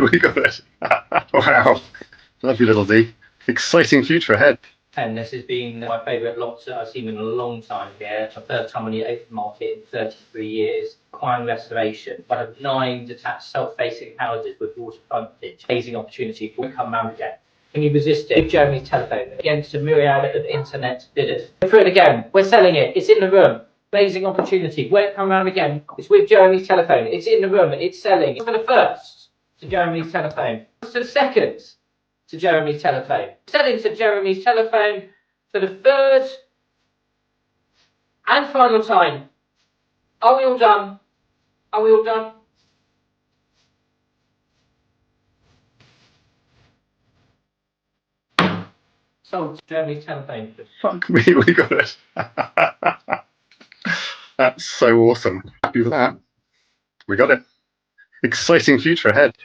we got it. Wow. Lovely little D. Exciting future ahead. And this has been my favourite lots that I've seen in a long time here. It's the first time on the open market in 33 years. Prime restoration. I have 9 detached self-facing houses with water frontage. Amazing opportunity for come round again. Can you resist it? With Jeremy's telephone against a myriad of internet bidders. Go through it again. We're selling it. It's in the room. Amazing opportunity. Won't come round again. It's with Jeremy's telephone. It's in the room. It's selling. For the first, to Jeremy's telephone. For the second, to Jeremy's telephone. Selling to Jeremy's telephone for the third and final time. Are we all done? Are we all done? Sold to Jeremy's telephone. Fuck me, we got it. That's so awesome. Happy with that. We got it. Exciting future ahead.